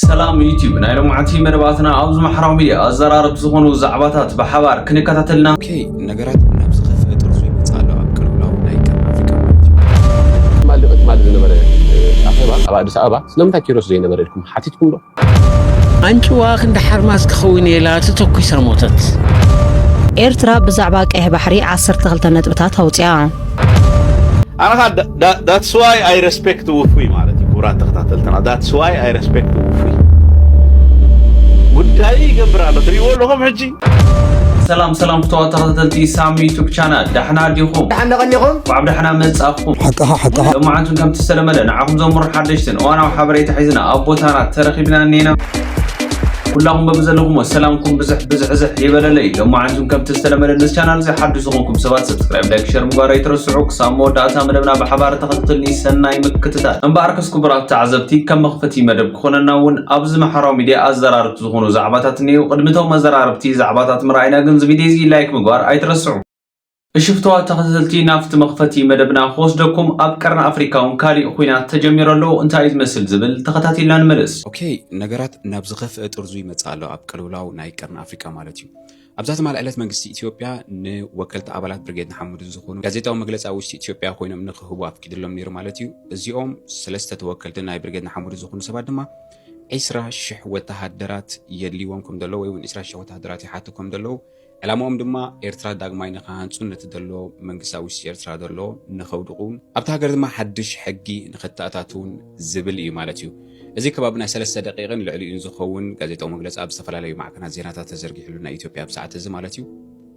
سلام يوتيوب نايلو معتي مرباتنا أوز محرام ميديا أزرار بزخون وزعباتات بحوار كنكتاتلنا اوكي نغرات نفس خفه ترزوي مصالو أبكلولاو نايك أفريقيا مال زنبره أخيبا أبا أدس أبا سلمتا كيروس زي نبرهلكم حاتيتكم له أنت واخ እንደ حرماس كخويني لا تتوكي سموتت إيرترا بزعبا قه بحري 12 نطبታት أوصيا أنا that's why I respect وفوي مالتي كورات تختاتلتنا that's why I respect وفوي ጉዳይ ይገብራሉ ትሪዎ ለهم حجي سلام فتوات تختاتلتي سامي يوتيوب channel دحنا ديكم دحنا غنيكم وعبد الحنا مصافكم حقها لما عنتم كم تستلمنا نعكم زمر حدشتن وانا وحبريت حيزنا ابوتانا ترخيبنا نينا كلهم ببزلكم وسلامكم بزح يبللي لما عنتم كم تستلمنا الناس channel زي حدثكم سبات سبسكرايب لايك شير مغاري ترسعوك سامو داتا مدبنا بحبار تختلني سناي مكتتال انباركسكم برات تعزبتي كم مخفتي مدب كوننا ون ابز محراو ميديا ازرارت زخونو زعباتاتني وقدمتهم مزراربتي زعباتات مراينا غنز فيديوزي لايك مغار ايترسعو الشفتوا تختلتي نافت مخفتي مدبنا خوصدكم أبكرنا أفريقاون كالي أخوينا تجميرلو انتايز مسل زبل تختاتي لان ملس اوكي نغرات نابز خفه ترزوي مصالو أبكلولاو نايكرنا أفريقيا مالتي أبزات مال علات منግስቲ ኢትዮጵያ ንወከልቲ አባላት ብርጌድ ሓሙድ ዝኮኑ ጋዜጣዊ መግለጫ ውሽጢ ኢትዮጵያ ኮይኖም ንኽህቡ አፍቂድሎም ነይሩ ማለት እዩ እዚኦም ሰለስተ ተወከልቲ ናይ ብርጌድ ሓሙድ ዝኮኑ ሰባት ድማ 20,000 ወተሃደራት የድልዎም ከም ደሎ ወይ 20,000 ወተሃደራት ይሓትኩም ደሎ ዕላማኦም ድማ ኤርትራ ዳግማይ ንኻሃንጹን ነትደሎ መንግስታዊ ውሽጢ ኤርትራ ደሎ ንኸውድቁን ኣብታ ሃገር ድማ ሓድሽ ሕጊ ንኽተኣታቱን ዝብል እዩ ማለት እዩ እዚ ከባብና 3 ደቂቃን ልዕሊኡን ዝኸውን ጋዜጣዊ መግለጫ ኣብ ዝተፈላለዩ ማዕከናት ዜናታት ተዘርጊሕሉ ናይ ኢትዮጵያ ብሰዓት እዚ ማለት እዩ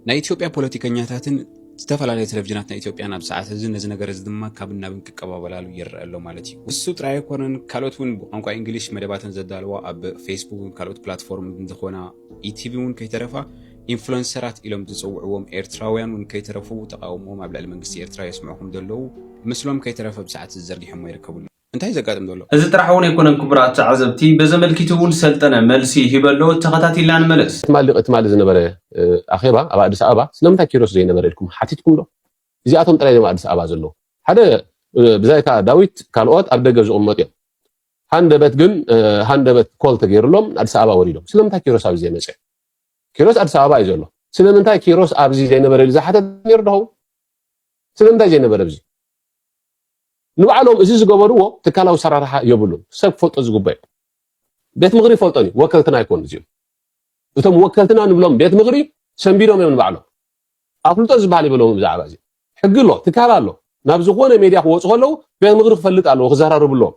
ናይ ኢትዮጵያ ፖለቲከኛታትን ዝተፈላለዩ ቴሌቪዥናት ናይ ኢትዮጵያ ኣብ ሰዓት እዚ ነዚ ነገር እዚ ድማ ካብ ናብን ክቀባበላሉ ይረአሎ ማለት እዩ እሱ ጥራይ ኮነን ካልኦትን ብቋንቋ እንግሊሽ መደባትን ዘዳልዋ ኣብ ፌስቡክ ካልኦት ፕላትፎርም ዝኾና ኢቲቪ ውን ከይተረፋ ኢንፍሉዌንሰራት ኢሎም ዝጽውዕዎም ኤርትራውያን ውን ከይተረፉ ተቃውሞም ኣብ ልዕሊ መንግስቲ ኤርትራ የስምዑኩም ደለው ምስሎም ከይተረፈ ብሰዓት ዝዘርጊሖም ይርከቡሉ እንታይ ዘጋጥም ደሎ እዚ ጥራሕውን ይኮነን ክቡራት ተዓዘብቲ በዘመልኪቱውን ሰልጠነ መልሲ ሂበሎ ተኸታቲላን መለስ ትማሊ ዝነበረ ኣኼባ ኣብ ኣዲስ ኣበባ ስለምንታይ ኪሮስ ዘይነበረልኩም ሓቲትኩም ዶ እዚኣቶም ጥራይ ድማ ኣዲስ ኣበባ ዘሎ ሓደ ብዛይታ ዳዊት ካልኦት ኣብ ደገ ዝቕመጡ እዮም ሃንደበት ኮል ተገይሩሎም ኣዲስ ኣበባ ወሪዶም ስለምንታይ ኪሮስ ኣብ ዘይመፀ ኪሮስ ኣዲስ ኣበባ እዩ ዘሎ ስለምንታይ ኪሮስ ኣብዚ ዘይነበረ ዝሓተት ነይሩ ደው ስለምንታይ ዘይነበረ ኣብዚ ንባዕሎም እዚ ዝገበርዎ ትካላዊ ሰራርሓ የብሉን ሰብ ፈልጦ ዝግበይ ቤት ምኽሪ ፈልጦኒ ወከልትና ይኮን እዚኦም እቶም ወከልትና ንብሎም ቤት ምኽሪ ሰንቢዶም እዮም ንባዕሎም ኣፍልጦ ዝበሃል ይብሎም ብዛዕባ እዚ ሕጊ ኣሎ ትካል ኣሎ ናብ ዝኾነ ሜድያ ክወፁ ከለዉ ቤት ምኽሪ ክፈልጥ ኣለዎ ክዘራርብሎም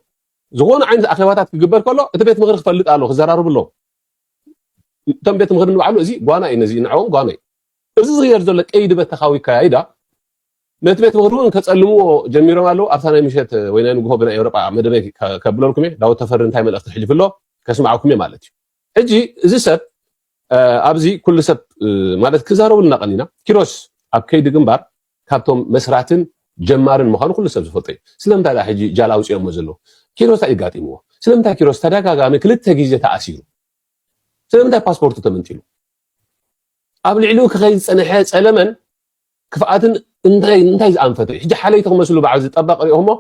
ዝኾነ ዓይነት ኣኼባታት ክግበር ከሎ እቲ ቤት ምኽሪ ክፈልጥ ኣለዎ ክዘራርብሎም እቶም ቤት ምኽሪ ንባዕሉ እዚ ጓና እዩ ነዚ ንዕኦም ጓና እዩ እዚ ዝገር ዘሎ ቀይዲ በተኻዊ ካይዳ ነቲ ቤት ምኽሪ እውን ከጸልምዎ ጀሚሮም ኣለዉ ኣብታ ናይ ምሸት ወይ ናይ ንግሆ ብናይ ኤውሮጳ መደበ ከብለልኩም እየ ዳዊት ተፈሪ እንታይ መልእኽቲ ሕልፍሎ ከስማዓኩም እየ ማለት እዩ ሕጂ እዚ ሰብ ኣብዚ ኩሉ ሰብ ማለት ክዛረቡልና ቀኒና ኪሮስ ኣብ ከይዲ ግንባር ካብቶም መስራትን ጀማርን ምዃኑ ኩሉ ሰብ ዝፈልጦ እዩ ስለምንታይ ዳ ሕጂ ጃል ኣውፂኦሞ ዘለዉ ኪሮስ ኣይጋጢምዎ ስለምንታይ ኪሮስ ተደጋጋሚ ክልተ ግዜ ተኣሲሩ ስለምንታይ ፓስፖርቱ ተመንጢሉ ኣብ ልዕሊኡ ክኸይድ ዝፀንሐ ፀለመን ክፍኣትን እንታይ ዝኣንፈተ ሕጂ ሓለይተ ክመስሉ በዓል ዝጠበቕ ሪኦሞ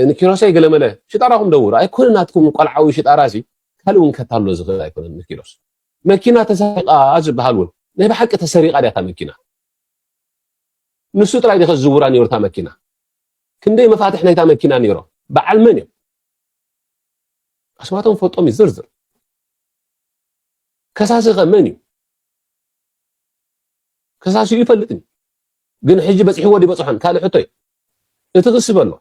ንኪሮሰይ ገለመለ ሽጣራኹም ደውሩ ኣይኮነናትኩም ቆልዓዊ ሽጣራ እዚ ካልእ እውን ከታሎ ዝኽእል ኣይኮነን ንኪሮስ መኪና ተሰሪቃ ዝበሃል እውን ናይ ብሓቂ ተሰሪቃ ድያ እታ መኪና ንሱ ጥራይ ዲኸ ዝውራ ነይሩ እታ መኪና ክንደይ መፋትሕ ናይታ መኪና ነይሮ በዓል መን እዮም ኣስማቶም ፈልጦም ይዝርዝር ከሳሲ ኸ መን እዩ ከሳሲ ይፈልጥኒ ግን ሕጂ በፂሕዎ ዲበፅሖን ካልእ ሕቶ እዩ እቲ ክስበሎ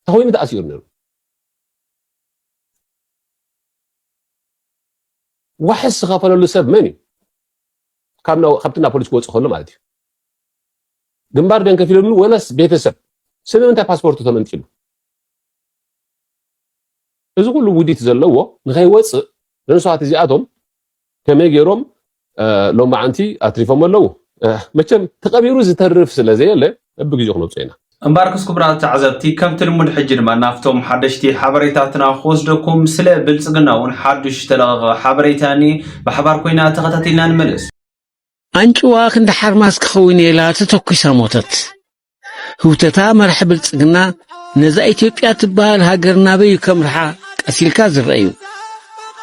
ተኾይኑ ተኣሲሩ ነይሩ ዋሕስ ዝኸፈለሉ ሰብ መን እዩ ካብትና ፖሊስ ክወፅእ ከሎ ማለት እዩ ግንባር ደን ከፍ ኢሎምሉ ወለስ ቤተሰብ ስለምንታይ ፓስፖርቱ ተመንጢሉ እዚ ኩሉ ውዲት ዘለዎ ንኸይወፅእ ደንሰዋት እዚኣቶም ከመይ ገይሮም ሎማዓንቲ ኣትሪፎም ኣለዉ መቸም ተቐቢሩ ዝተርፍ ስለዘየለ በግዜ ክነብፁ ኢና እንባርክስ ክቡራት ተዓዘብቲ ከምቲ ልሙድ ሕጂ ድማ ናፍቶም ሓደሽቲ ሓበሬታትና ክወስደኩም ስለ ብልፅግና እውን ሓዱሽ ተለቐቐ ሓበሬታኒ ብሓባር ኮይና ተኸታቲልና ንመለስ አንቺ ዋክ እንደ حرماس ክኸውን የላ ተተኩሳ ሞተት ህውተታ መርሕ ብልጽግና ነዛ ኢትዮጵያ ትባል ሃገርና በይ ከምርሓ ቀሲልካ ዝረአዩ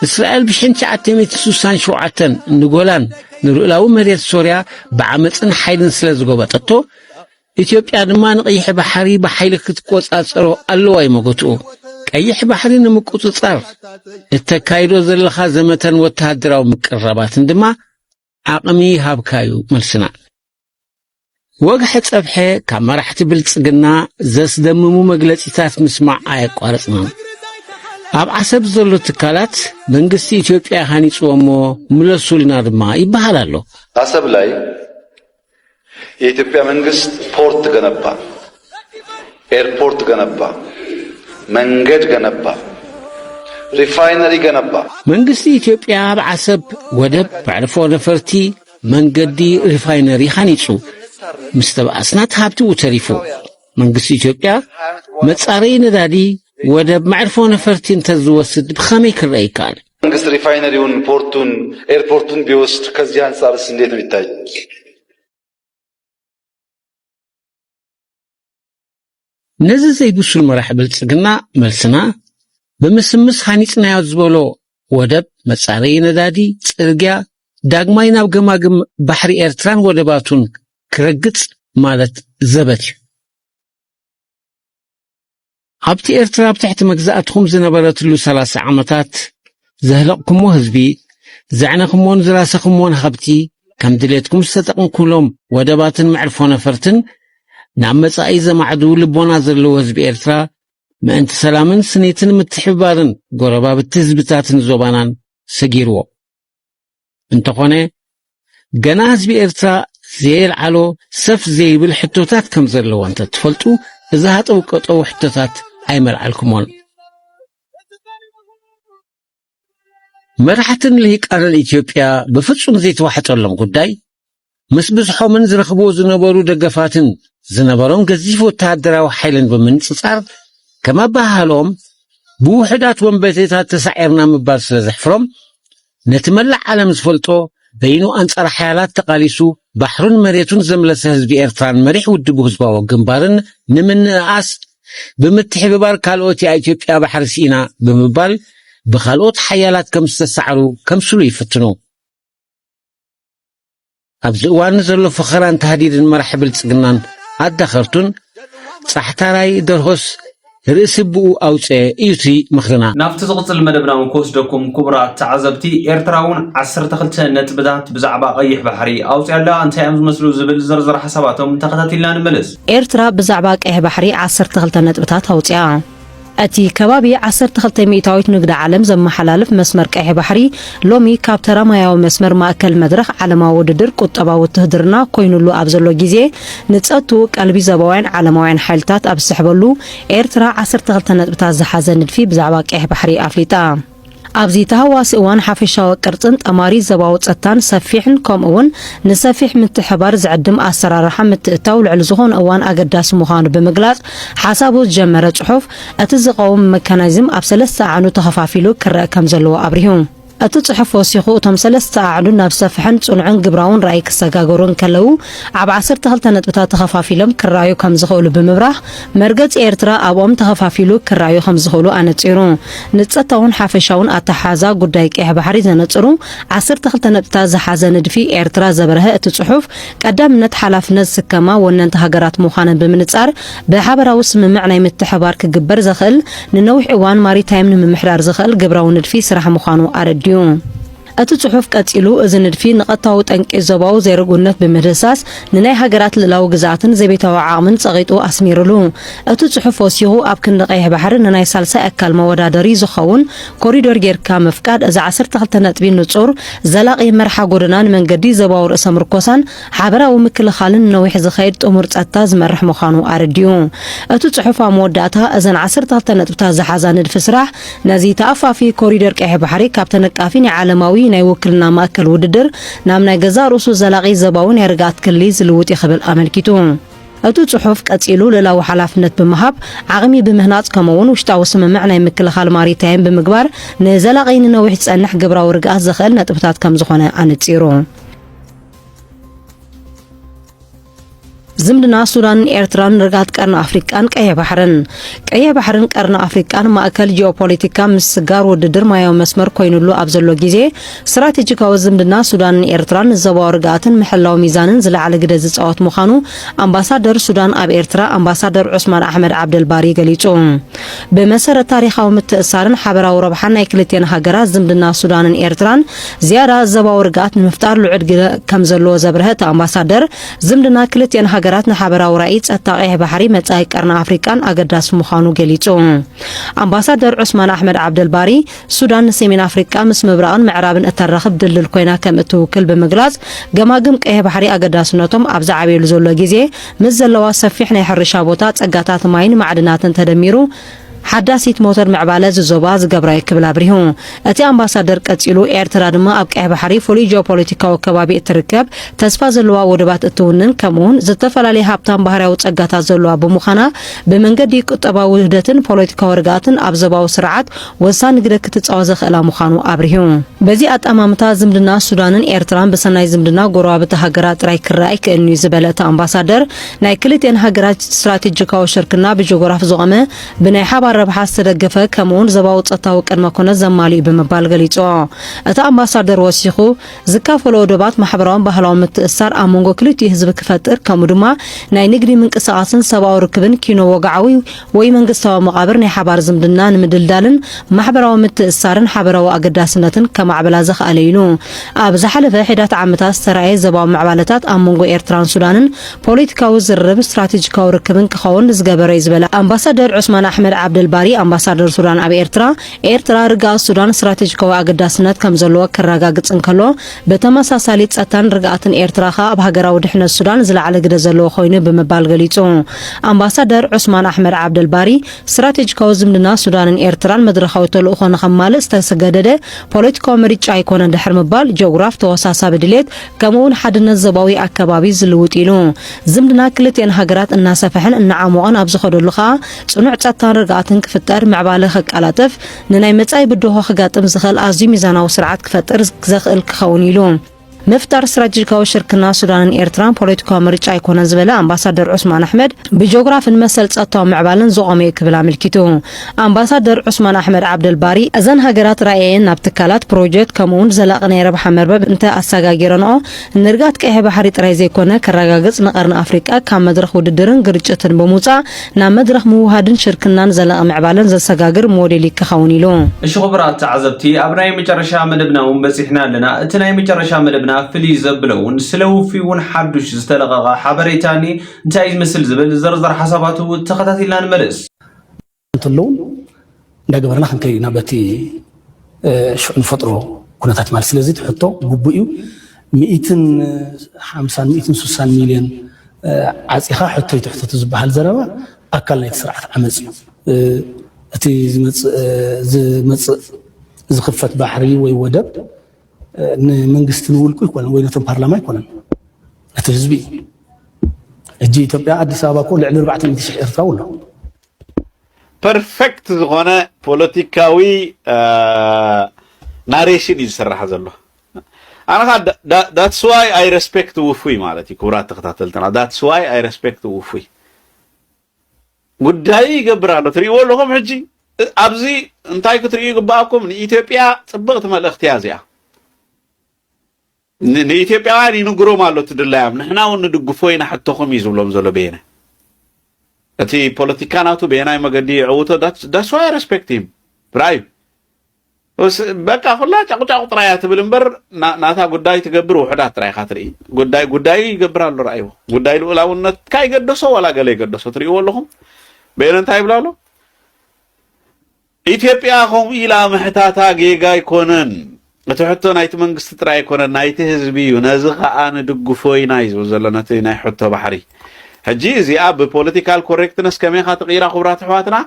እስራኤል ብ1967 ንጎላን ንሩላዊ መሬት ሶርያ ብዓመፅን ሓይልን ስለ ዝጎበጠቶ ኢትዮጵያ ድማ ንቀይሕ ባሕሪ ብሓይሊ ክትቆጻጸሮ ኣለዋ ይመገቱ ቀይሕ ባሕሪ ንምቁጽጻር እተካይዶ ዘለኻ ዘመተን ወተሃደራዊ ምቅረባትን ድማ ዓቕሚ ሃብካዩ መልስና ወግሕ ጸብሐ ካብ መራሕቲ ብልጽግና ዘስደምሙ መግለጺታት ምስማዕ ኣየቋረጽናን ኣብ ዓሰብ ዘሎ ትካላት መንግስቲ ኢትዮጵያ ሃኒጽዎሞ ምለሱልና ድማ ይበሃል ኣሎ ዓሰብ ላይ የኢትዮጵያ መንግስት ፖርት ገነባ ኤርፖርት ገነባ መንገድ ገነባ ሪፋይነሪ ገነባ መንግስቲ ኢትዮጵያ ኣብ ዓሰብ ወደብ ባዕርፎ ነፈርቲ መንገዲ ሪፋይነሪ ሃኒጹ مستبعثنات هابتو وتريفو منقص إثيوبيا متصاري ندادي ودب معرفو نفرتين تزوسد بخامي كرأي كان منقص ريفاينريون بورتون ايربورتون بيوست كزيان صار السندين بالتاج نزل زي بوسو المراحب التسقنا ملسنا بمسمس خانيتنا يوزبولو ودب متصاري ندادي تسرقيا داقماينا وقماقم بحري إيرتران ودباتون كرقت مالت زبت عبتي إرتراب تحت مجزأتهم زنبرت له 3 عامات زهلقكم وهزبي زعنكم ونزراسكم ونخبتي كم دليتكم ستقن كلهم ودباتن معرفون فرتن نعمت أيزا معدو لبونا زرلو هزبي إرترا ما أنت سلامن سنيتن متحبارن قربا بالتزبتاتن زوبانان سجيرو انت قونه قنا هزبي إرترا زيل علو سف زي بالحتوتات كم زرلو انت تفلتو إذا هاتو حتوتات أيمر عالكمون مرحتن لهيك أرى الإثيوبيا بفتشون زيت واحد لهم قداي مسبزحو من زرخبو زنبارو دقفاتن زنبارون قزيفو تهدراو حيلن بمن تصار كما باهالهم بوحدات ومبتيتات تسعيرنا مبال سلزحفرهم نتملع على مزفلتو بينو أنصار حيالات تقاليسو بحرون مريتون زملس هزبي إرتران مريح ودبو هزباو قنبارن نمن آس بمتحببار كالوتي إثيوبيا بحر سينا بمبال بخالوت حيالات كم استسعرو كم سلو يفتنو أبزقوان نزلو فخران تهديد المرحب التسقنان أدخرتون صحتاراي درهوس رئيسبو أوتي إيوتي مخرنا نافت زغطل مدبنا ونكوس دوكم كبرى تعزبتي إرتراون 10 نتبدات بزعبا قيح بحري أوتي ألا أنت أمز مسلو زبل زرزر حساباتهم تقتاتي لان ملس إرترا بزعبا قيح بحري 10 نتبدات أوتي أتي كبابي 10 ميتاويت نقد عالم زم حلالف مسمر قيح بحري لومي كابترا ماياو مسمر ماكل مدرخ علما وددر قطبا وتهدرنا كوينلو أبزلو جيزي نتسأتو قلبي زبوين علموين حالتات أبسحبلو إرترا 10 نتبدات زحازة ندفي بزعبا قيح بحري أفليتا أبزي تهواس إوان حافشة وقرطنت أماري زباوت ستان سفيحن كوم أون نسفيح من تحبار زعدم أسرار رحمة التول علزهون أوان أقداس مخان بمقلاط حسابو جمرة حوف أتزقوم ميكانيزم أبسلس عنو تخفافيلو كرأ كمزلو أبريهم أتصحف وسيخو تمسلس تعالو نفسفحن صنعن قبراون رايك ساقاقورون كلو عب 10 نتبتا تخفافيلم كرايو كمزخولو بمبراح مرقت إيرترا أبوم تخفافيلو كرايو خمزخولو أنتيرون نتسطاون حافشاون أتحازا قدايك إيه بحري زنترو 10 نتبتا زحازا ندفي إيرترا زبرها أتصحف قدام نتحلاف نز سكما وننت هاقرات موخانا بمنتسار بحبرا وسم معنى متحبار كقبر زخل ننوح إوان ماري تايم نمحرار زخل قبراون ندفي سراح موخانو أرديو أتصحف قتلو إذن ندفي نقطعو تنك إزباو زي رقونت بمدرساس نناي هاقرات للاو قزاتن زي بيتاو عامن صغيطو أسميرلو أتصحف وسيهو أبكن لقيه بحر نناي سالسا أكال موادادري زخون كوريدور جير كامفكاد إذا 10 نتبين نتصور زلاقي مرحا قرنان من قدي زباو رأس مركوسان حابرا ومكل خالن نويح زخيرت أمور تأتاز مرح مخانو أرديو أتصحف مواداتها إذن 10 نتبتا زحازان الفسراح نزي تأفا في كوريدور كيه بحري كابتن كافيني عالماوي ناي وكلنا ماكل وددر نامنا جزا رسو زلاقي زباون يرقات كليز لوتي خبل أملكيتون أتو صحف قتيلو للاو حلافنت بمهاب عغمي بمهنات كمون وشتاو سممعنا يمكل خال ماريتايم بمقبار نزلاقي نويح تسأنح قبرا ورقات زخل نتبتات كم زخونا أنتيرون ዝምድና ሱዳንን ኤርትራን ርጋት ቀርና አፍሪቃን ቀይ ባህርን ቀርና አፍሪቃን ማእከል ጂኦፖለቲካ ምስጋር ውድድር ማያው መስመር ኮይኑሉ አብዘሎ ጊዜ ስትራቴጂካዊ ዝምድና ሱዳንን ኤርትራን ዘባው ርጋትን ምሕላው ሚዛንን ዝለዓለ ግደ ዝጻወት ምዃኑ አምባሳደር ሱዳን አብ ኤርትራ አምባሳደር ዑስማን አሕመድ ዓብደልባሪ ገሊጹ። በመሰረት ታሪኻዊ ምትእሳርን ሓበራዊ ረብሓን ናይ ክልቴን ሃገራት ዝምድና ሱዳንን ኤርትራን ዝያዳ ዘባው ርጋት ንምፍጣር ልዑል ግደ ከም ዘለዎ ዘብርህት አምባሳደር ዝምድና ክልቴን ሃገራት ንሓበራዊ ራእይ ጸጥታ ቀይሕ ባሕሪ መጻኢ ቀርና አፍሪቃን አገዳስ ምዃኑ ገሊጹ። አምባሳደር ዑስማን አሕመድ ዓብደልባሪ ሱዳን ንሰሜን አፍሪቃ ምስ ምብራቕን ምዕራብን እተራኽብ ድልል ኮይና ከም እትውክል ብምግላጽ ገማግም ቀይሕ ባሕሪ አገዳስነቶም ኣብ ዝዓበየሉ ዘሎ ጊዜ ምስ ዘለዋ ሰፊሕ ናይ ሕርሻ ቦታ ጸጋታት ማይን ማዕድናትን ተደሚሩ ሓዳሲት ሞተር ምዕባለ ዝዞባ ዝገብራ ይክብል አብሪሁ። እቲ አምባሳደር ቀጺሉ ኤርትራ ድማ ኣብ ቀይሕ ባሕሪ ፍሉይ ጂኦፖለቲካዊ ከባቢ እትርከብ ተስፋ ዘለዋ ወደባት እትውንን ከምኡውን ዝተፈላለዩ ሃብታም ባህርያዊ ጸጋታት ዘለዋ ብምዃና ብመንገዲ ቁጠባዊ ውህደትን ፖለቲካዊ ርግኣትን ኣብ ዞባዊ ስርዓት ወሳኒ ግደ ክትጻወት ዘኽእላ ምዃኑ አብሪሁ። በዚ ኣጠማምታ ዝምድና ሱዳንን ኤርትራን ብሰናይ ዝምድና ጎረባብቲ ሃገራት ጥራይ ክረኣይ ክእልኒ ዝበለ እቲ አምባሳደር ናይ ክልቴን ሃገራት ስትራቴጂካዊ ሽርክና ብጂኦግራፊ ዝቖመ ብናይ ሓባር ረብሓ ዝተደገፈ ከምኡውን ዘባው ጸጥታዊ ቅድመ ኩነት ዘማልኡ ብምባል ገሊጹ። እቲ አምባሳደር ወሲኹ ዝካፈሎ ወደባት ማሕበራውን ባህላዊ ምትእስሳር ኣብ መንጎ ክልቲኡ ህዝቢ ክፈጥር ከምኡ ድማ ናይ ንግዲ ምንቅስቓስን ሰብኣዊ ርክብን ኪኖ ወግዓዊ ወይ መንግስታዊ መቓብር ናይ ሓባር ዝምድና ንምድልዳልን ማሕበራዊ ምትእስሳርን ሓበራዊ ኣገዳስነትን ከማዕበላ ዘኽኣለ ኢሉ። ኣብ ዝሓለፈ ሒዳት ዓመታት ዝተረኣየ ዘባዊ ምዕባለታት ኣብ መንጎ ኤርትራን ሱዳንን ፖለቲካዊ ዝርርብ ስትራቴጂካዊ ርክብን ክኸውን ዝገበረ እዩ ዝበለ አምባሳደር ዑስማን አሕመድ ዓብደልባሪ አምባሳደር ሱዳን ኣብ ኤርትራ ርግኣት ሱዳን ስትራቴጂካዊ አገዳስነት ከም ዘለዎ ክረጋግጽ እንከሎ በተመሳሳሊ ጸጥታን ርግኣትን ኤርትራ ኣብ ሃገራዊ ድሕነት ሱዳን ዝለዓለ ግደ ዘለዎ ኮይኑ ብምባል ገሊጹ። አምባሳደር ዑስማን አሕመድ ዓብደልባሪ ስትራቴጂካዊ ዝምድና ሱዳንን ኤርትራን መድረኻዊ ተልእኾ ንኸማልእ ዝተሰገደደ ፖለቲካዊ ምርጫ ኣይኮነን ድሕር ምባል ጂኦግራፍ ተወሳሳቢ ድሌት ከምኡውን ሓድነት ዞባዊ ኣከባቢ ዝልውጥ ኢሉ። ዝምድና ክልቴን ሃገራት እናሰፍሕን እናዓሞቐን ኣብ ዝኸደሉ ኸኣ ጽኑዕ ጸጥታን ርግኣትን ክፍጠር ምዕባለ ክቃላጠፍ ንናይ መጻኢ ብድሆ ክጋጥም ዝኽእል ኣዝዩ ሚዛናዊ ስርዓት ክፈጥር ዘኽእል ክኸውን ኢሉ። مفتر استراتيجيكاዊ ሽርክና ሱዳንን ኤርትራን ፖለቲካዊ ምርጫ ኣይኮነን ዝበለ አምባሳደር ዑስማን አሕመድ ብጂኦግራፊን መሰል ጸጥታዊ ምዕባልን ዝቆመ ክብል አመልኪቱ። አምባሳደር ዑስማን አሕመድ ዓብደልባሪ እዘን ሃገራት ራእየን ናብ ትካላት ፕሮጀክት ከምኡውን ዘላቂ ናይ ረብሓ መርበብ እንተ ኣሰጋጊረንኦ ንርጋት ቀይሕ ባሕሪ ጥራይ ዘይኮነ ከረጋግጽ ንቐርኒ አፍሪቃ ካብ መድረኽ ውድድርን ግርጭትን ብምውፃእ ናብ መድረኽ ምውሃድን ሽርክናን ዘላቂ ምዕባልን ዘሰጋግር ሞዴል ክኸውን ኢሉ። እሺ ኽብራት ተዓዘብቲ ኣብ ናይ መጨረሻ መደብና እውን በፂሕና ኣለና። እቲ ናይ መጨረሻ መደብና ፍልይ ዘብለውን ስለውፊውን ሓዱሽ ዝተለቀቀ ሓበሬታኒ እንታይ ዝመስል ዝብል ዝርዝር ሓሳባቱ ተኸታቲልና ንመለስ እንትለውን እንዳገበርና ክንከይና በቲ ሽዑ ንፈጥሮ ኩነታት ማለት ስለዚ ትሕቶ ግቡእ እዩ 150 160 ሚልዮን ዓፂኻ ሕቶ ይትሕተቱ ዝበሃል ዘረባ ኣካል ናይቲ ስርዓት ዓመፅ እዩ። እቲ ዝመፅእ ዝኽፈት ባሕሪ ወይ ወደብ መንግስት ንውልቁ ይኮነ ወይ ነቶም ፓርላማ ይኮነ እቲ ህዝቢ እጂ ኢትዮጵያ አዲስ አበባ ኮ ልዕሊ 400,000 ኤርትራዊ ኣሎ ፐርፌክት ዝኾነ ፖለቲካዊ ናሬሽን ይስራሕ ዘሎ ኣነ that's why I respect ውፉይ ማለት ይኩራት ተኸታተልተና that's why I respect ውፉይ ጉዳይ ይገብራሉ ትሪኦ ኣለኹም ሕጂ ኣብዚ እንታይ ክትሪኡ ይግባአኩም ንኢትዮጵያ ጽብቕቲ መልእኽቲ ያዝያ ንኢትዮጵያውያን ይንግሮም ኣሎ ትድላዮም ንሕና እውን ንድግፎ ኢና ሕቶኹም እዩ ዝብሎም ዘሎ ቤነ እቲ ፖለቲካ ናቱ ቤናይ መገዲ ይዕውቶ that's why I respect him ብራይ በቃ ሁላ ጫቁጫቁ ጥራያ ትብል እምበር ናታ ጉዳይ ትገብር ውሕዳት ጥራይካ ትርኢ ጉዳይ ይገብር ኣሎ ራእዩ ጉዳይ ልኡላውነት ካይገደሶ ወላ ገለ ይገደሶ ትሪእዎ ኣለኹም ቤነ እንታይ ይብላ ኣሎ ኢትዮጵያ ከምኡ ኢላ ምሕታታ ጌጋ ይኮነን እትሕቶ ናይቲ መንግስቲ ጥራይ ይኮነን ናይቲ ህዝቢ እዩ ነዚ ከዓ ንድግፎ ኢና እዩ ዘለና እቲ ናይ ሕቶ ባሕሪ ሕጂ እዚኣ ብፖለቲካል ኮሬክትነስ ከመይ ካ ተቐይራ ኽብራት ኣሕዋትና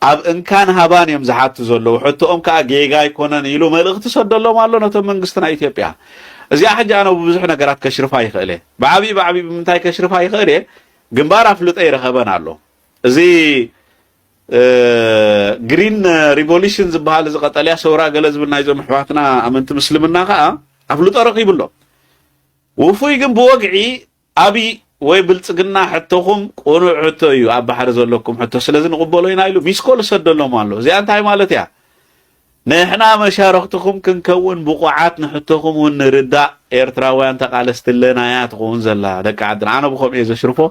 ኣብ እንካን ሃባን እዮም ዝሓቱ ዘለዉ ሕቶኦም ከዓ ጌጋ ይኮነን ኢሉ መልእኽቲ ሰደሎም ኣሎ ነቶም መንግስቲ ናይ ኢትዮጵያ እዚኣ ሕጂ ኣነ ብብዙሕ ነገራት ከሽርፋ ይኽእል እየ ብዓብዪ ብምንታይ ከሽርፋ ይኽእል እየ ግንባር ኣፍልጦ ይረኸበን ኣሎ እዚ ግሪን ሪቮሉሽን ዝበሃል እዚ ቀጠልያ ሰውራ ገለ ዝብል ናይዞም ኣሕዋትና ኣመንቲ ምስልምና ከዓ ኣፍልጦ ረኺቡሎ ውፉይ ግን ብወግዒ ኣብይ ويبلصقنا حتىهم قنوع حتى يو أبحر زلكم حتى سلزن قبلوا ينايلو ميسكول سدلهم الله زي أنت هاي مالتها نحنا مشاركتكم كنكون بقعات نحطكم ونرداء إيرتراويان تقالست لنا يا تقون زلا دك عدنا أنا بخوم إذا شرفوا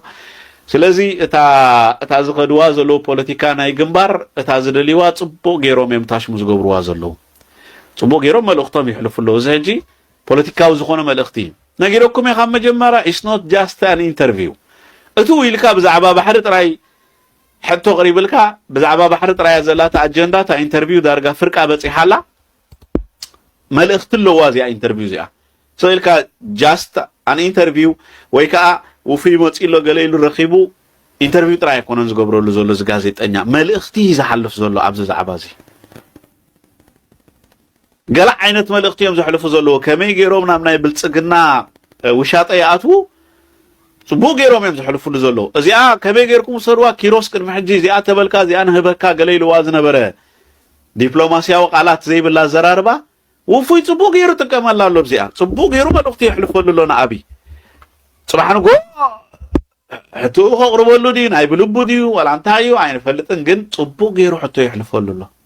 سلزي تا زقدوا زلو بوليتيكانا يجنبر تا زدليوات صبو غيروم يمتاش مزغبروا زلو صبو غيروم ملختم يحلفوا له زهجي بوليتيكاو زخونه ملختي نغيركم يا خام مجمره it's not just an interview اتو يلكا بزعبا بحر طراي حتى قريب لك بزعبا بحر طراي زلاتا اجندا تا انترفيو دارغا فرقا بصيحالا ملخت له وازي انترفيو زيا سو يلكا just an interview ويكا وفي مصيلو غليلو رخيبو انترفيو طراي كونن زغبرلو زلو زغازيطنيا ملختي زحلف زلو ابز زعبازي قلع عينت ملختي يوم زحلفو زلو كمي غيروم نامناي بلصقنا وشاطياتو صبو غيروم يوم زحلفو زلو ازيا كمي غيركم سروا كيروس قد محجي زيا تبلكا زيا نهبكا غليلو واز نبره دبلوماسياو قالات زي بلا زراربا وفي صبو غيرو تكمالالو زيا صبو غيرو ملختي يحلفو لنا ابي صراحه نقول حتو قربولو دي ناي بلبو دي ولا انتايو عين فلطن جن صبو غيرو حتو يحلفو له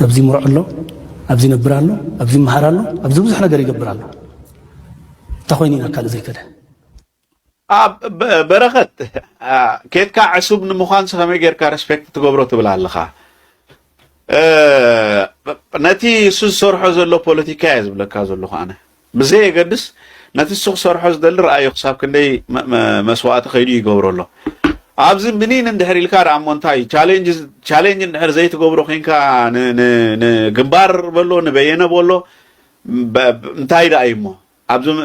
أبزي مرع له أبزي نبر له أبزي مهار له أبزي بزح نقدر يقبر له تخويني أكل زي كده بركت كيت كا عصب نمخان سخمي غير كا ريسبكت تقبرو تبلا لخا نتي سوس سرحو زلو بوليتيكا يزبل كا زلو انا بزي يقدس نتي سوس سرحو زدل رأي حساب كندي مسوات خيري يقبرو له أبزم منين ندهر الكار عمونتاي challenge ندهر زي تقبرو خينكا ن جنبار بلو نبينه بلو انتاي رأيمو أبزم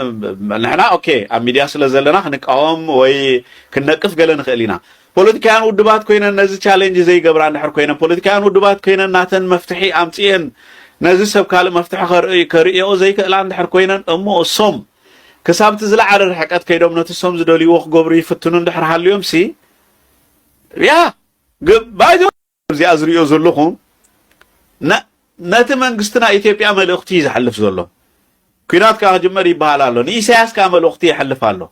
نحنا أوكي الميديا سلزلنا خنقاوم وي كنقف قالنا خلينا بوليتيكان ودبات كوينا نزي challenge زي جبران نحر كوينا بوليتيكان ودبات كوينا ناتن مفتحي أمتين نزي سبكال مفتح كرئيو زي كالان نحر كوينا أمو الصوم كسابت زلع على الحكات كيدوم نتسوم زدولي وخ قبري يفتنون دحر حاليوم سي يا بايدو زي أزريو زلوهم نات منغستنا إثيوبيا ملختي يحلف زلو كينات كا جمري بحالالو نيساس كا ملختي يحلفالو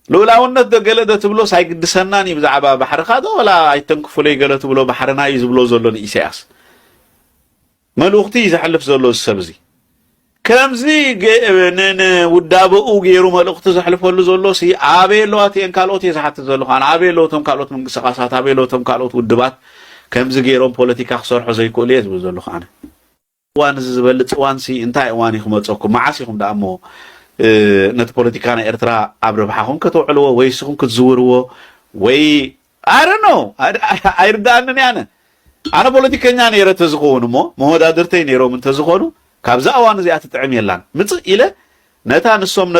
لولاونت دغلده تبلو سايقدسناني بزعبا بحر خادو ولا ايتنكفلي غلت بلو بحرنا يزبلو زلو نيساس ملختي يحلف زلو السبزي كمزي نن ودابو غيرو ملخت زحلفولو زلو سي ابيلواتين كالوت يزحت زلو خان ابيلوتم كالوت منقسقاسات ابيلوتم كالوت ودبات كمزي غيرو بوليتيكا خسرحو زيكو ليز زلو خان وان زبلص وان سي انتاي واني خمصكم معاسيكم دامو نت بوليتيكانا ارترا ابربحهم كتوعلو ويسكم كتزورو وي I don't know ايردانني انا بوليتيكانيا نيره تزخونو مودادرتي نيرو من تزخونو كابزا اوان زي اتطعم يلان مص الى نتا نسوم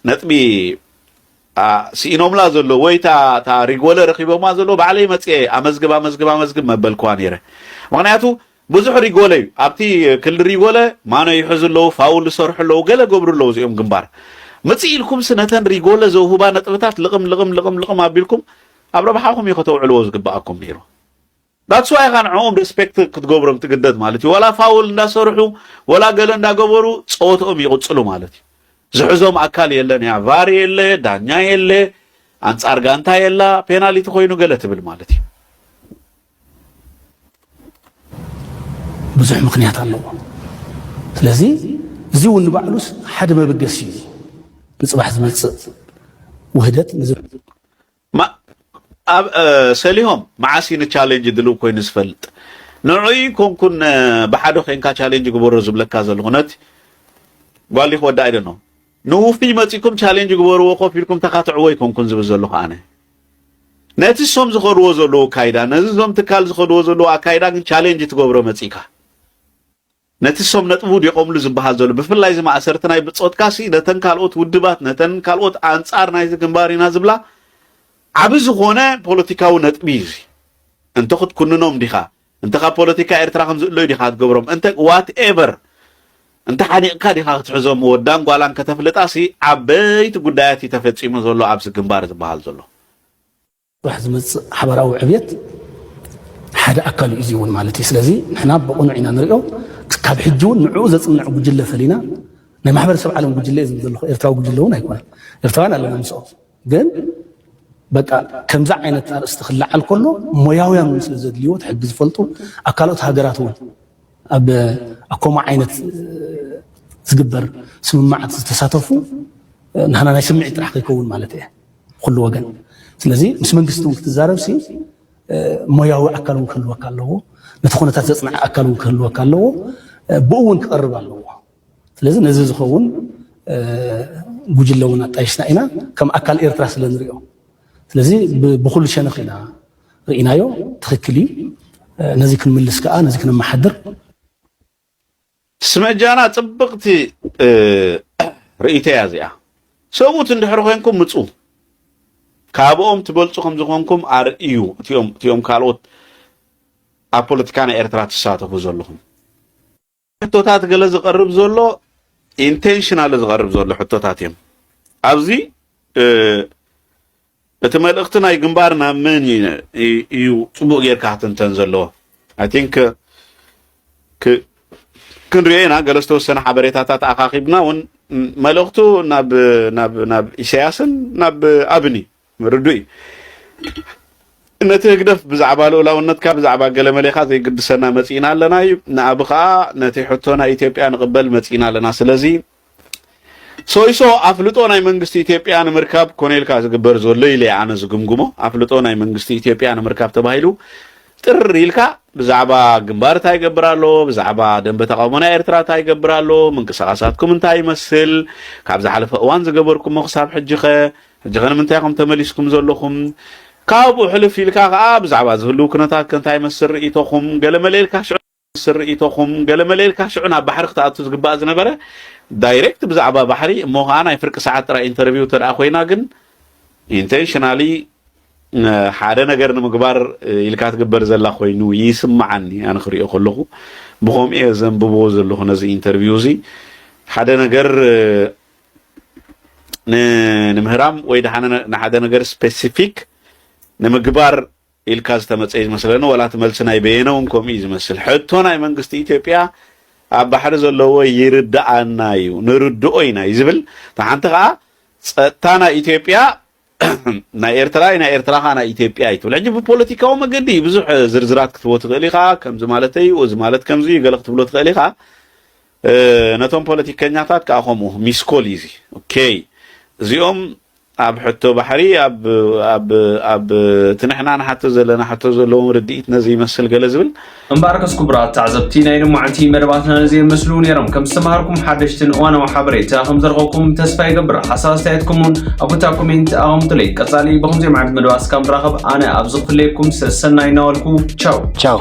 نطبي سينوم لا زلو ويتا ريغول رخيبو ما زلو بعلي مصي امزغب مبلكوان يره مغنياتو بزح ريغولي ابتي كل ريغوله مانو يحزلو فاول سرحلو غله غبرلو زيوم جنبار مصي لكم سنتن ريغوله زوهبا نطبتات لقم ابيلكم ابربحاكم يختو علو زغباكم نيرو That's why كان عوم respect كتقبرم تقدد مالتي ولا فاول ندا سرحو ولا قال ندا قبرو صوتهم يقصلو مالتي زحزوم أكال يلن يا فار يله دانيا يله أنصار غانتا يلا بيناليتي خوينو قالت بال مالتي بزح مقنيات الله لذي زيو نبعلوس حد ما بقسي بصباح زمص وهدت نزل ما سليهم معاسين تشالنج دلو كوين سفلت نوعي كون بحدو خينكا تشالنج غبرو زبلكا زلغنت قال لي خد ايدنو نو في ماتيكم تشالنج غبرو وقو فيكم تقاطعوا ويكون زبزلو انا نتي سوم زخرو زلو كايدا نزوم تكال زخرو زلو اكايدا كن تشالنج تغبرو ماتيكا نتي سوم نطبو يقوم له زبحال زلو بفلاي زما اسرتناي بصوت كاسي نتن كالوت ودبات نتن كالوت انصار ناي زغمبارينا زبلا عبز غونه بوليتيكاو نطبيزي انت خد كننوم ديخا انت خا بوليتيكا ارترا خم زلو ديخا تغبرم انت وات ايفر انت حنيقا ديخا تحزوم ودان غالان كتفلطاسي عبيت غدايات تفصيمو زلو عبس غمبار زبحال زلو واحد مص حبراو عبيت حدا أكل يزيون مالتي سلازي نحنا بقنعنا نريو كاب حجون نعو زصنع جله فلينا ናይ ማሕበረሰብ ዓለም ጉጅለ ዝም ዘሎ ኤርትራዊ ጉጅለ እውን ኣይኮነን ኤርትራውያን ኣለና ምስኦ ግን በቃ ከምዛ ዓይነት ኣርእስቲ ክልዓል ከሎ ሞያውያን ስለ ዘድልዮ ትሕጊ ዝፈልጡ ኣካላት ሃገራት እውን ኣብ ኣኮማ ዓይነት ዝግበር ስምማዓት ዝተሳተፉ ንሕና ናይ ስምዒት ጥራሕ ከይከውን ማለት እየ ኩሉ ወገን ስለዚ ምስ መንግስቲ እውን ክትዛረብ ሲ ሞያዊ ኣካል እውን ክህልወካ ኣለዎ ነቲ ኩነታት ዘፅንዕ ኣካል እውን ክህልወካ ኣለዎ ብኡ እውን ክቐርብ ኣለዎ ስለዚህ ነዚ ዝኸውን ጉጅለውን ኣጣይሽና ኢና ከም ኣካል ኤርትራ ስለ ንሪኦ ስለዚ ብኩሉ ሸነኽ ኢና ርኢናዮ ትኽክል እዩ ነዚ ክንምልስ ከዓ ነዚ ክንመሓድር ስመጃና ፅብቕቲ ርእይተያ እዚኣ ሰብኡት እንድሕር ኮይንኩም ምፁ ካብኦም ትበልፁ ከም ዝኾንኩም ኣርእዩ እቲኦም ካልኦት ኣብ ፖለቲካ ናይ ኤርትራ ትሳተፉ ዘለኹም ሕቶታት ገለ ዝቐርብ ዘሎ ኢንቴንሽናል ዝቐርብ ዘሎ ሕቶታት እዮም ኣብዚ እቲ መልእኽቲ ናይ ግንባር ናብ መን እዩ ፅቡቕ ጌርካ ክትንተን ዘለዎ ኣይ ቲንክ ክንሪኦ ኢና ገለ ዝተወሰነ ሓበሬታታት ኣኻኺብና እውን መልእኽቱ ናብ ኢሳያስን ናብ ኣብኒ ርዱእ ነቲ ህግደፍ ብዛዕባ ልኡላውነትካ ብዛዕባ ገለ መሌኻ ዘይግድሰና መፂና ኣለና እዩ ንኣብ ከዓ ነቲ ሕቶ ናይ ኢትዮጵያ ንቕበል መፂና ኣለና ስለዚ ሶይሶ ኣፍልጦ ናይ መንግስቲ ኢትዮጵያ ንምርካብ ኮኔልካ ዝግበር ዘሎ ኢለ ኣነ ዝግምግሞ ኣፍልጦ ናይ መንግስቲ ኢትዮጵያ ንምርካብ ተባሂሉ ጥር ኢልካ ብዛዕባ ግንባር እንታይ ይገብር ኣሎ ብዛዕባ ደንበ ተቃውሞ ናይ ኤርትራ እንታይ ይገብር ኣሎ ምንቅስቓሳትኩም እንታይ ይመስል ካብ ዝሓለፈ እዋን ዝገበርኩሞ ክሳብ ሕጂ ኸ ንምንታይ ኢኹም ተመሊስኩም ዘለኹም ካብኡ ሕልፍ ኢልካ ከዓ ብዛዕባ ዝህልው ኩነታት ከንታይ ይመስል ርኢቶኹም ገለ መሌልካ ሽዑ ናብ ባሕሪ ክትኣቱ ዝግባእ ዝነበረ ዳይሬክት ብዛዕባ ባሕሪ እሞ ከዓ ናይ ፍርቂ ሰዓት ጥራይ ኢንተርቪው ተደኣ ኮይና ግን ኢንቴንሽናሊ ሓደ ነገር ንምግባር ኢልካ ትግበር ዘላ ኮይኑ ይስምዓኒ ኣነ ክሪኦ ከለኹ ብኸምኡ እየ ዘንብቦ ዘለኹ ነዚ ኢንተርቪው እዚ ሓደ ነገር ንምህራም ወይ ድሓነ ንሓደ ነገር ስፔሲፊክ ንምግባር ኢልካ ዝተመፀ ይመስለኒ ወላ ትመልሲ ናይ በየነ እውን ከምኡ እዩ ዝመስል ሕቶ ናይ መንግስቲ ኢትዮጵያ ኣብ ባሕሪ ዘለዎ ይርዳኣና እዩ ንርድኦ ኢና እዩ ዝብል ሓንቲ ከዓ ፀጥታ ናይ ኢትዮጵያ ናይ ኤርትራ ከዓ ናይ ኢትዮጵያ ይትብል ሕጂ ብፖለቲካዊ መገዲ ብዙሕ ዝርዝራት ክትቦ ትኽእል ኢኻ ከምዚ ማለት እዩ እዚ ማለት ከምዚ እዩ ገለ ክትብሎ ትኽእል ኢኻ ነቶም ፖለቲከኛታት ከዓ ከምኡ ሚስኮል እዩ ኦኬ እዚኦም ኣብ ሕቶ ባሕሪ ኣብ ትንሕና ንሓቶ ዘለና ሕቶ ዘለዎም ርድኢት ነዚ ይመስል ገለ ዝብል እምበኣርከስ ክቡራት ተዓዘብቲ ናይ ልሙዓንቲ መደባትና ነዚ ይመስሉ ነይሮም ከም ዝተምሃርኩም ሓደሽትን እዋናዊ ሓበሬታ ከም ዘረኸብኩም ተስፋ ይገብር ሓሳብ ኣስተያየትኩምን ኣብ ቦታ ኮሜንት ኣቐምጡለይ ቀፃሊ ብከምዚኦም ዓይነት መደባት እስካብ ንራኸብ ኣነ ኣብ ዝኽፍለየኩም ሰናይ እናበልኩ ቻው